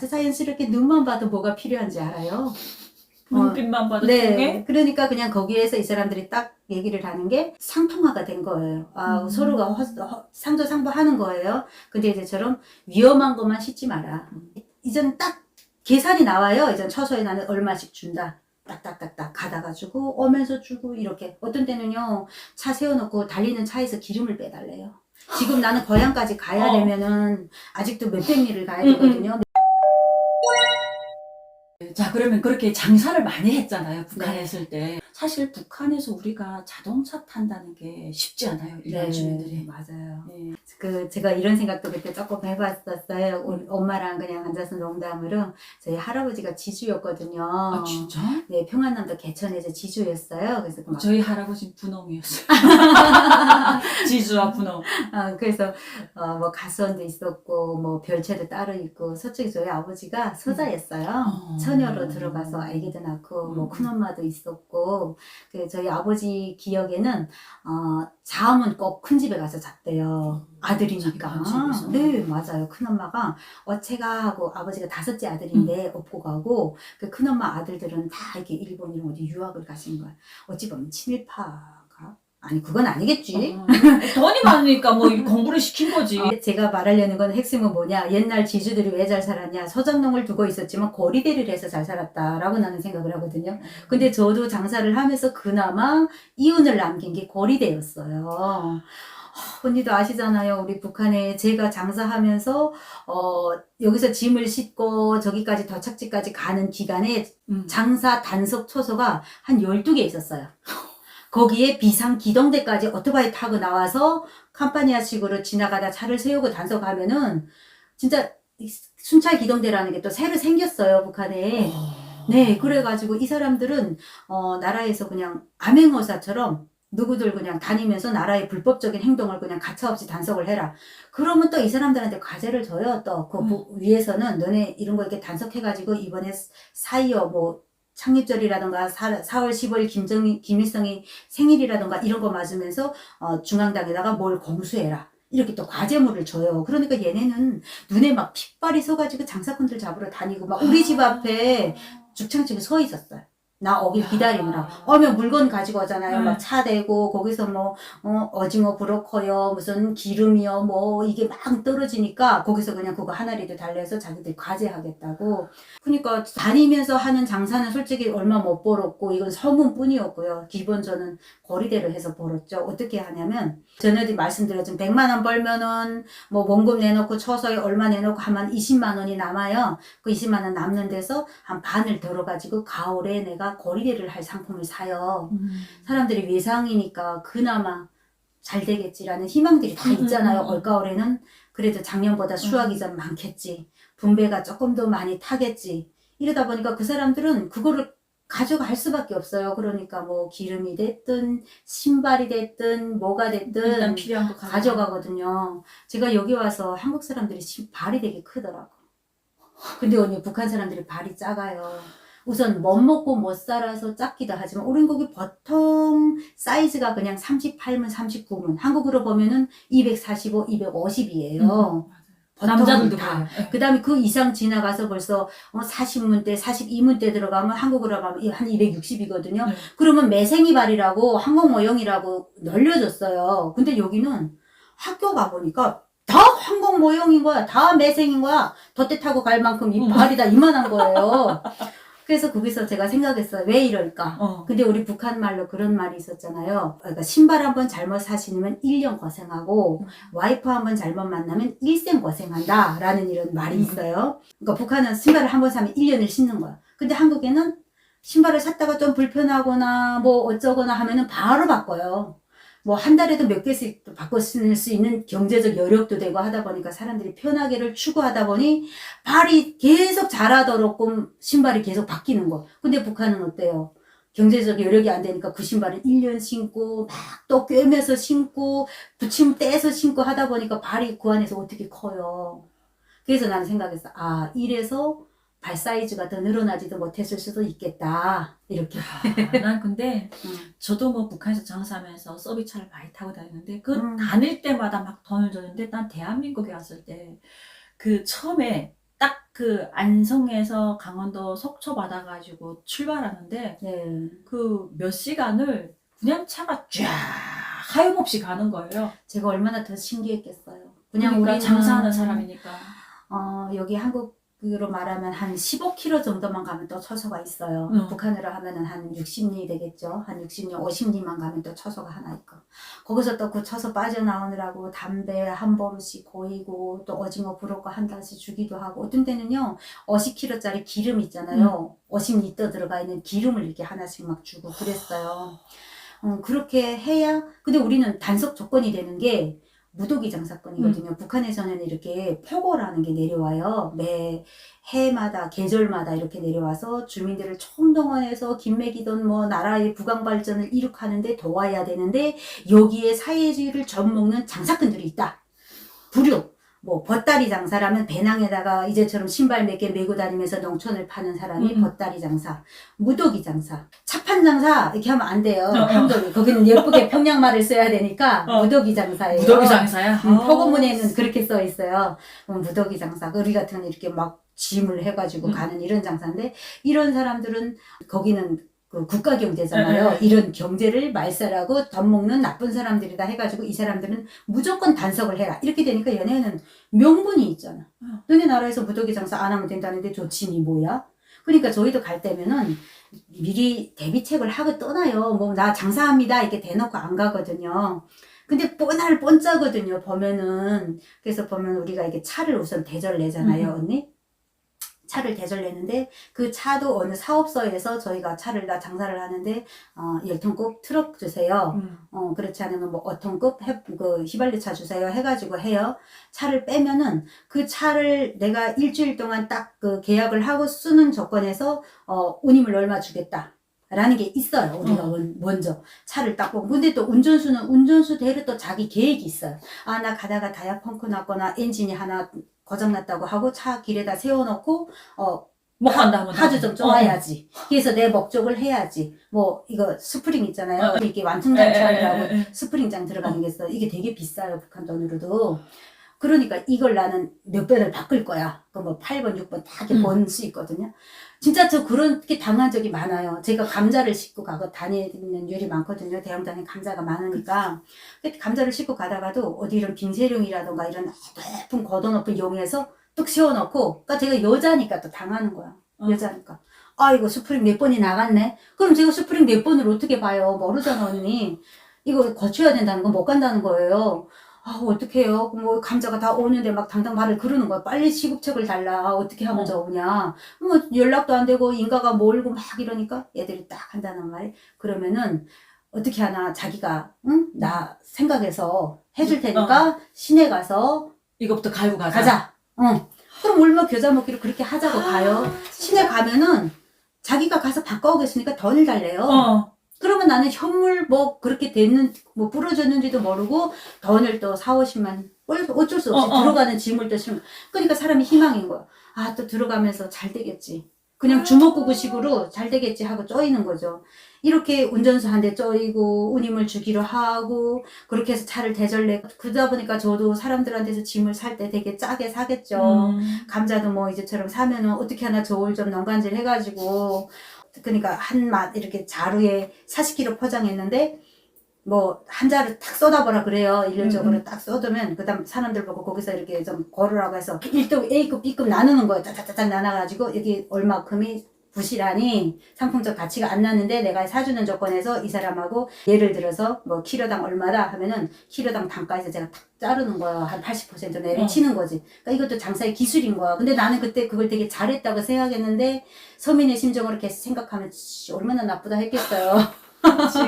아주 자연스럽게 눈만 봐도 뭐가 필요한지 알아요. 눈빛만 봐도 네. 통해? 그러니까 그냥 거기에서 이 사람들이 딱 얘기를 하는 게 상통화가 된 거예요. 서로가 상조상부하는 거예요. 근데 이제 저런 위험한 것만 싣지 마라. 이젠 딱 계산이 나와요. 이젠 처소에 나는 얼마씩 준다. 딱딱딱딱 가다가지고 오면서 주고 이렇게. 어떤 때는요, 차 세워놓고 달리는 차에서 기름을 빼달래요. 지금 나는 고향까지 가야 되면은 아직도 몇백 미를 가야 되거든요. 자, 그러면 그렇게 장사를 많이 했잖아요, 북한에 네. 있을 때. 사실 북한에서 우리가 자동차 탄다는 게 쉽지 않아요, 일반 주민들이. 맞아요. 네. 제가 이런 생각도 그때 조금 해봤었어요. 우리 엄마랑 그냥 앉아서 농담으로 저희 할아버지가 지주였거든요. 아, 진짜? 네, 평안남도 개천에서 지주였어요. 그래서 막 저희 할아버지는 분홍이었어요. 지주와 분홍. 그래서 뭐 가수원도 있었고 뭐 별채도 따로 있고 서쪽에 저희 아버지가 소자였어요. 처녀로 들어가서 아기도 낳고 뭐 큰엄마도 있었고 저희 아버지 기억에는 잠은 꼭 큰 집에 가서 잤대요. 아들이니까. 집에서. 네, 맞아요. 큰엄마가 어체가 하고 아버지가 다섯째 아들인데 업고 가고 그 큰엄마 아들들은 다 이렇게 일본 이런 어디 유학을 가신 거야. 어찌 보면 친일파가 아니 그건 아니겠지. 돈이 많으니까 뭐 공부를 시킨 거지. 제가 말하려는 건 핵심은 뭐냐, 옛날 지주들이 왜 잘 살았냐, 서장농을 두고 있었지만 거리대를 해서 잘 살았다라고 나는 생각을 하거든요. 근데 저도 장사를 하면서 그나마 이윤을 남긴 게 거리대였어요. 언니도 아시잖아요. 우리 북한에 제가 장사하면서 여기서 짐을 싣고 저기까지 도착지까지 가는 기간에 장사 단속 초소가 한 12개 있었어요. 거기에 비상 기동대까지 오토바이 타고 나와서 캄파니아식으로 지나가다 차를 세우고 단속하면은 진짜 순찰 기동대라는 게 또 새로 생겼어요, 북한에. 네, 그래가지고 이 사람들은 나라에서 그냥 암행어사처럼 누구들 그냥 다니면서 나라의 불법적인 행동을 그냥 가차없이 단속을 해라. 그러면 또 이 사람들한테 과제를 줘요. 또 그 위에서는 너네 이런 거 이렇게 단속해가지고 이번에 4.25 뭐 창립절이라던가 4월 15일 김일성이 생일이라던가 이런 거 맞으면서 중앙당에다가 뭘 공수해라. 이렇게 또 과제물을 줘요. 그러니까 얘네는 눈에 막 핏발이 서가지고 장사꾼들 잡으러 다니고 막 우리 집 앞에 죽창집에 서 있었어요. 나 오길 기다리느라. 오면 물건 가지고 오잖아요. 막 차 대고 거기서 뭐 오징어 브로커요, 무슨 기름이요, 뭐 이게 막 떨어지니까 거기서 그냥 그거 하나라도 달래서 자기들 과제하겠다고. 그러니까 다니면서 하는 장사는 솔직히 얼마 못 벌었고 이건 소문뿐이었고요. 기본 저는 거리대로 해서 벌었죠. 어떻게 하냐면 전에도 말씀드렸지만 100만 원 벌면은 뭐 원금 내놓고 처소에 얼마 내놓고 하면 20만 원이 남아요. 그 20만 원 남는 데서 한 반을 덜어가지고 가을에 내가 거리대를 할 상품을 사요. 사람들이 외상이니까 그나마 잘 되겠지라는 희망들이 다 있잖아요. 올가을에는 그래도 작년보다 수확이 좀 많겠지. 분배가 조금 더 많이 타겠지. 이러다 보니까 그 사람들은 그거를 가져갈 수밖에 없어요. 그러니까 뭐 기름이 됐든 신발이 됐든 뭐가 됐든 일단 필요한 거 가져가거든요. 제가 여기 와서 한국 사람들이 발이 되게 크더라고. 근데 언니 북한 사람들이 발이 작아요. 우선 못 먹고 못 살아서 작기도 하지만 우린 거기 보통 사이즈가 그냥 38문 39문 한국으로 보면은 245, 250이에요. 남자들도 다. 그래요. 그 다음에 그 이상 지나가서 벌써 40문대, 42문대 들어가면 한국으로 가면 한 260이거든요. 그러면 매생이 발이라고 한국 모형이라고 널려졌어요. 근데 여기는 학교 가보니까 다 한국 모형인 거야. 다 매생인 거야. 덧대 타고 갈 만큼 이 발이 다 이만한 거예요. 그래서 거기서 제가 생각했어요. 왜 이럴까? 근데 우리 북한 말로 그런 말이 있었잖아요. 그러니까 신발 한번 잘못 사시면 1년 고생하고 와이프 한번 잘못 만나면 일생 고생한다 라는 이런 말이 있어요. 그러니까 북한은 신발을 한번 사면 1년을 신는 거야. 근데 한국에는 신발을 샀다가 좀 불편하거나 뭐 어쩌거나 하면은 바로 바꿔요. 뭐 한 달에도 몇 개씩 바꿔 쓸 수 있는 경제적 여력도 되고 하다 보니까 사람들이 편하게를 추구하다 보니 발이 계속 자라도록 신발이 계속 바뀌는 거. 근데 북한은 어때요? 경제적 여력이 안 되니까 그 신발을 1년 신고 막 또 꿰매서 신고 붙임 떼서 신고 하다 보니까 발이 그 안에서 어떻게 커요. 그래서 나는 생각했어. 이래서 발 사이즈가 더 늘어나지도 못했을 수도 있겠다. 이렇게. 난 근데 저도 뭐 북한에서 장사하면서 서비스차를 많이 타고 다니는데 다닐 때마다 막 돈을 줬는데 난 대한민국에 왔을 때 그 처음에 딱 그 안성에서 강원도 속초 받아가지고 출발하는데 네. 그 몇 시간을 그냥 차가 쫙 하염없이 가는 거예요. 제가 얼마나 더 신기했겠어요. 그냥 그러니까 우리는 장사하는 사람이니까. 여기 한국으로 말하면 한 15km 정도만 가면 또 처소가 있어요. 북한으로 하면은 한 60리 되겠죠. 한 60리, 50리만 가면 또 처소가 하나 있고. 거기서 또 그 처소 빠져나오느라고 담배 한 버릇씩 고이고 또 오징어 부럽고 한 달씩 주기도 하고 어떤 때는요 50kg짜리 기름 있잖아요. 50리터 들어가 있는 기름을 이렇게 하나씩 막 주고 그랬어요. 그렇게 해야, 근데 우리는 단속 조건이 되는 게 무더기 장사건이거든요. 북한에서는 이렇게 폭우라는 게 내려와요. 매 해마다, 계절마다 이렇게 내려와서 주민들을 총동원해서 김맥이든 뭐 나라의 부강 발전을 이룩하는데 도와야 되는데 여기에 사회주의를 젖먹는 장사꾼들이 있다. 부류. 뭐 벗다리 장사라면 배낭에다가 이제처럼 신발 몇 개 메고 다니면서 농촌을 파는 사람이 벗다리 장사, 무더기 장사, 차판 장사 이렇게 하면 안 돼요. 한글이 거기는 예쁘게 평양말을 써야 되니까 무더기 장사예요. 무더기 장사야? 포고문에는 그렇게 써 있어요. 무더기 장사. 우리 같은 이렇게 막 짐을 해가지고 가는 이런 장사인데 이런 사람들은 거기는 그 국가 경제잖아요. 이런 경제를 말살하고 돈 먹는 나쁜 사람들이다 해가지고 이 사람들은 무조건 단속을 해라. 이렇게 되니까 얘네는 명분이 있잖아. 너네 나라에서 무더기 장사 안 하면 된다는데 조치니 뭐야? 그러니까 저희도 갈 때면은 미리 대비책을 하고 떠나요. 뭐 나 장사합니다 이렇게 대놓고 안 가거든요. 근데 뻔할 뻔짜거든요. 보면은. 그래서 보면 우리가 이게 차를 우선 대절 내잖아요, 언니. 차를 대절내는데 그 차도 어느 사업소에서 저희가 차를 다 장사를 하는데 10톤급 트럭 주세요. 그렇지 않으면 뭐 5톤급 그 휘발유차 주세요 해가지고 해요. 차를 빼면은 그 차를 내가 일주일 동안 딱 그 계약을 하고 쓰는 조건에서 운임을 얼마 주겠다. 라는 게 있어요. 우리가 먼저 차를 딱 보고. 근데 또 운전수는 운전수대로 또 자기 계획이 있어요. 아, 나 가다가 타이어 펑크 났거나 엔진이 하나 고장났다고 하고 차 길에다 세워놓고 못 간다 하면 하주 좀 쪼아야지. 그래서 내 목적을 해야지. 뭐 이거 스프링 있잖아요. 이렇게 완충장치하느라고 스프링장 들어가는 게 있어. 이게 되게 비싸요. 북한 돈으로도. 그러니까 이걸 나는 몇 번을 바꿀 거야. 그 뭐 8번, 6번 다 이렇게 번 수 있거든요. 진짜 저 그렇게 당한 적이 많아요. 제가 감자를 싣고 가고 다니는 일이 많거든요. 대형단에 감자가 많으니까. 감자를 싣고 가다가도 어디 이런 빙세룡이라던가 이런 높은 고도 높은 용에서 뚝 세워놓고, 그러니까 제가 여자니까 또 당하는 거야. 여자니까. 아, 이거 스프링 몇 번이 나갔네? 그럼 제가 스프링 몇 번을 어떻게 봐요? 모르잖아, 언니. 이거 고쳐야 된다는 건 못 간다는 거예요. 아, 어떡해요? 뭐, 감자가 다 오는데 막 당당 말을 그러는 거야. 빨리 시급책을 달라. 어떻게 하면 좋으냐. 뭐, 연락도 안 되고, 인가가 몰고 막 이러니까 애들이 딱 한다는 말. 그러면은, 어떻게 하나, 자기가, 응? 나 생각해서 해줄 테니까, 시내 가서, 이거부터 갈고 가자. 가자. 그럼 얼마 겨자 먹기로 그렇게 하자고 가요. 시내 가면은, 자기가 가서 바꿔오겠으니까 돈을 달래요. 그러면 나는 현물 뭐 그렇게 됐는 뭐 부러졌는지도 모르고 돈을 또 4, 50만 어쩔 수 없이 들어가는 짐을 또 실은. 그러니까 사람이 희망인 거야. 아, 또 들어가면서 잘 되겠지. 그냥 주먹구구식으로 잘 되겠지 하고 쪼이는 거죠. 이렇게 운전수 한 대 쪼이고 운임을 주기로 하고 그렇게 해서 차를 대절내고 그러다 보니까 저도 사람들한테서 짐을 살 때 되게 짜게 사겠죠. 감자도 뭐 이제처럼 사면은 어떻게 하나 저울 좀 농간질 해가지고 그러니까 한 맛 이렇게 자루에 40kg 포장했는데 뭐 한 자루 딱 쏟아보라 그래요. 일률적으로 딱 쏟으면 그다음 사람들 보고 거기서 이렇게 좀 고르라고 해서 1등 A급 B급 나누는 거예요. 짜짜짜짜 나눠가지고 여기 얼마큼이 부실하니 상품적 가치가 안 나는데 내가 사주는 조건에서 이 사람하고 예를 들어서 뭐 키로당 얼마다 하면은 키로당 단가에서 제가 탁 자르는 거예요. 한 80% 내리치는 거지. 그러니까 이것도 장사의 기술인 거야. 근데 나는 그때 그걸 되게 잘했다고 생각했는데 서민의 심정으로 계속 생각하면 얼마나 나쁘다 했겠어요.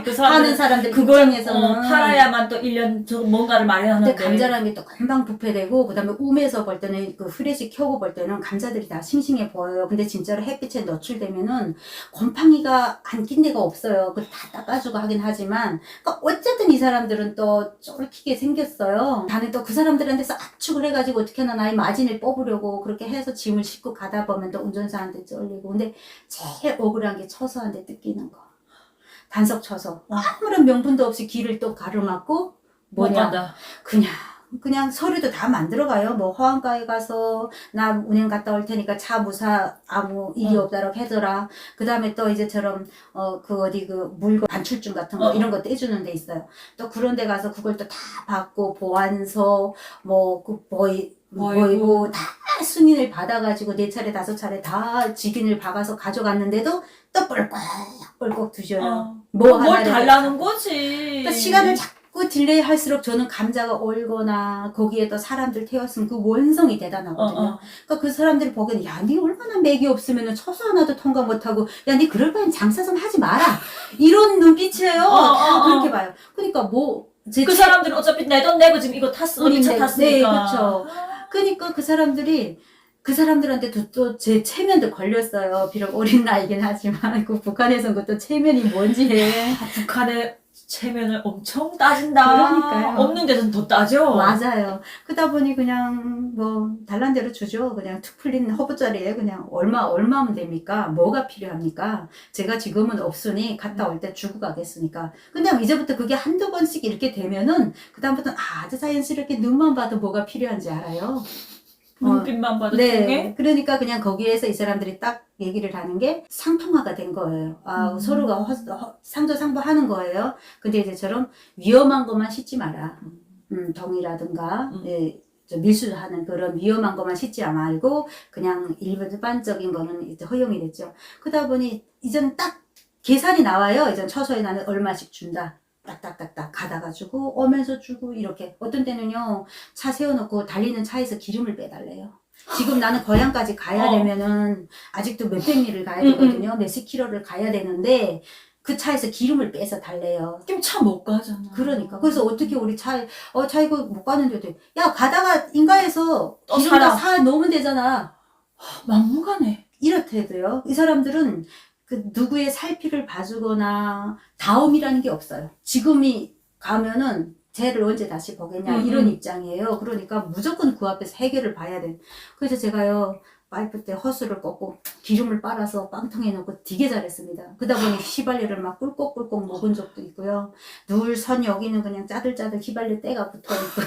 그 하는 사람들 그걸 입장에서는 팔아야만 또 1년 뭔가를 마련하는데. 근데 감자라는 게 또 금방 부패되고 그다음에 움에서 볼 때는 그 후레쉬 켜고 볼 때는 감자들이 다 싱싱해 보여요. 근데 진짜로 햇빛에 노출되면은 곰팡이가 안 낀 데가 없어요. 그 다 닦아주고 하긴 하지만 그러니까 어쨌든 이 사람들은 또 쫄키게 생겼어요. 나는 또 그 사람들한테서 압축을 해가지고 어떻게 하나 나의 마진을 뽑으려고 그렇게 해서 짐을 싣고 가다 보면 또 운전사한테 쫄리고 근데 제일 억울한 게 처소한테 뜯기는 거. 단속 쳐서 아무런 명분도 없이 길을 또 가로막고 뭐냐 그냥 그냥 서류도 다 만들어가요. 뭐 허안가에 가서 나 운행 갔다 올 테니까 차 무사 아무 일이 없도록 해줘라. 그 다음에 또 이제처럼 그 어디 그 물건 반출증 같은 거 이런 거 떼주는 데 있어요. 또 그런 데 가서 그걸 또 다 받고 보안서 뭐 보이고 다 승인을 받아가지고 4차례 5차례 다 직인을 박아서 가져갔는데도 또 뻘꺽 두셔요. 뭘 하나를 달라는 거지. 또 시간을 자꾸 딜레이 할수록 저는 감자가 얼거나 거기에 또 사람들 태웠으면 그 원성이 대단하거든요. 그러니까 그 사람들이 보기에는 야, 니 얼마나 맥이 없으면 처소 하나도 통과 못하고 야, 니 그럴 바엔 장사 좀 하지 마라. 이런 눈빛이에요. 그렇게 봐요. 그러니까 뭐 그 사람들은 어차피 내 돈 내고 지금 이거 우리 차 탔으니까. 네, 그렇죠. 그러니까 그 사람들한테 또 제 체면도 걸렸어요. 비록 어린 나이긴 하지만 그 북한에선 그것도 체면이 뭔지 해. 북한의 체면을 엄청 따진다. 그러니까요. 없는 데서는 더 따져. 맞아요. 그러다 보니 그냥 뭐 달란 대로 주죠. 그냥 툭 풀린 허브짜리에 그냥 얼마면 됩니까? 뭐가 필요합니까? 제가 지금은 없으니 갔다 올 때 주고 가겠으니까. 근데 이제부터 그게 한두 번씩 이렇게 되면은 그다음부터는 아주 자연스럽게 눈만 봐도 뭐가 필요한지 알아요. 눈빛만 봐도 네. 통해? 그러니까 그냥 거기에서 이 사람들이 딱 얘기를 하는 게 상통화가 된 거예요. 서로가 상조상부하는 거예요. 근데 이제처럼 위험한 것만 싣지 마라. 덩이라든가, 예, 밀수하는 그런 위험한 것만 싣지 말고 그냥 일반적인 거는 이제 허용이 됐죠. 그러다 보니 이제는 딱 계산이 나와요. 이제 처소에 나는 얼마씩 준다. 딱딱딱딱 가다가지고 오면서 주고 이렇게 어떤 때는요 차 세워놓고 달리는 차에서 기름을 빼달래요. 지금 나는 고향까지 가야 되면은 아직도 몇백 미를 가야 되거든요. 몇십 킬로를 가야 되는데 그 차에서 기름을 빼서 달래요. 그럼 차 못 가잖아. 그러니까 그래서 어떻게 우리 차 이거 못 가는데도 야 가다가 인가에서 또 기름 다 사 놓으면 되잖아. 막무가내. 이렇대도요. 이 사람들은 그 누구의 살피를 봐주거나 다음이라는 게 없어요. 지금이 가면은 쟤를 언제 다시 보겠냐 이런 입장이에요. 그러니까 무조건 그 앞에서 해결을 봐야 돼. 그래서 제가요 파이프 때 허스를 꺾고 기름을 빨아서 빵통에 넣고 되게 잘했습니다. 그러다 보니 휘발유를 막 꿀꺽꿀꺽 먹은 적도 있고요. 늘 선 여기는 그냥 짜들짜들 휘발유 때가 붙어있고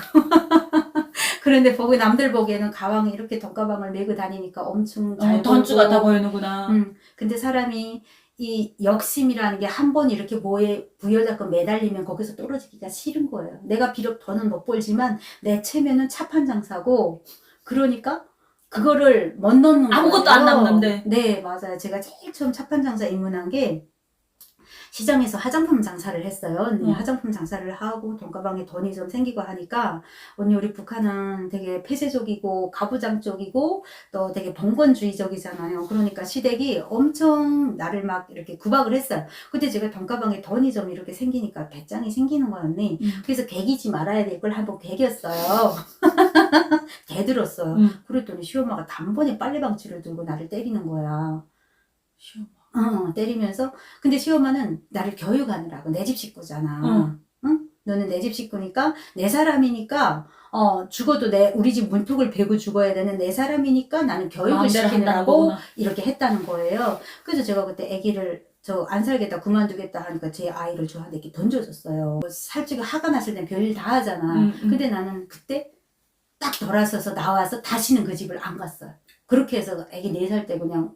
그런데 남들 보기에는 가방에 이렇게 돈가방을 메고 다니니까 엄청 잘 던주 보이고. 같아 보이는구나. 근데 사람이 이 욕심이라는 게 한 번 이렇게 뭐에 부여잡고 매달리면 거기서 떨어지기가 싫은 거예요. 내가 비록 돈은 못 벌지만 내 체면은 차판장사고 그러니까 그거를 못 넣는 거예요. 아무것도 안 남는데. 네, 맞아요. 제가 제일 처음 차판장사 입문한 게 시장에서 화장품 장사를 했어요. 언니 화장품 장사를 하고 돈가방에 돈이 좀 생기고 하니까 언니 우리 북한은 되게 폐쇄적이고 가부장적이고 또 되게 봉건주의적이잖아요. 그러니까 시댁이 엄청 나를 막 이렇게 구박을 했어요. 근데 제가 돈가방에 돈이 좀 이렇게 생기니까 배짱이 생기는 거야 언니. 그래서 개기지 말아야 될 걸 한번 개겼어요. 개들었어요. 그랬더니 시엄마가 단번에 빨래방치를 들고 나를 때리는 거야. 시엄마. 때리면서 근데 시엄마는 나를 교육하느라고 내 집 식구잖아. 응? 너는 내 집 식구니까 내 사람이니까 죽어도 우리 집 문턱을 베고 죽어야 되는 내 사람이니까 나는 교육을 시키느라고 이렇게 했다는 거예요. 그래서 제가 그때 아기를 저 안 살겠다 그만두겠다 하니까 제 아이를 저한테 이렇게 던져줬어요. 솔직히 화가 났을 땐 별일 다 하잖아. 근데 나는 그때 딱 돌아서서 나와서 다시는 그 집을 안 갔어요. 그렇게 해서 애기 4살 때 그냥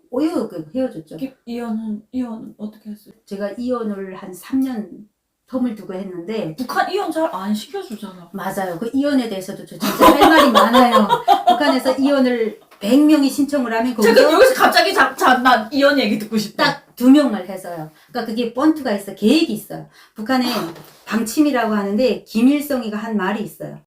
헤어졌죠. 이혼은 어떻게 했어요? 제가 이혼을 한 3년 텀을 두고 했는데 북한 이혼 잘 안 시켜주잖아. 맞아요. 그 이혼에 대해서도 저 진짜 할 말이 많아요. 북한에서 이혼을 100명이 신청을 하면 거기서 지금 여기서 갑자기 난 이혼 얘기 듣고 싶다. 딱 2명을 해서요. 그러니까 그게 번트가 있어. 계획이 있어요. 북한에 방침이라고 하는데 김일성이가 한 말이 있어요.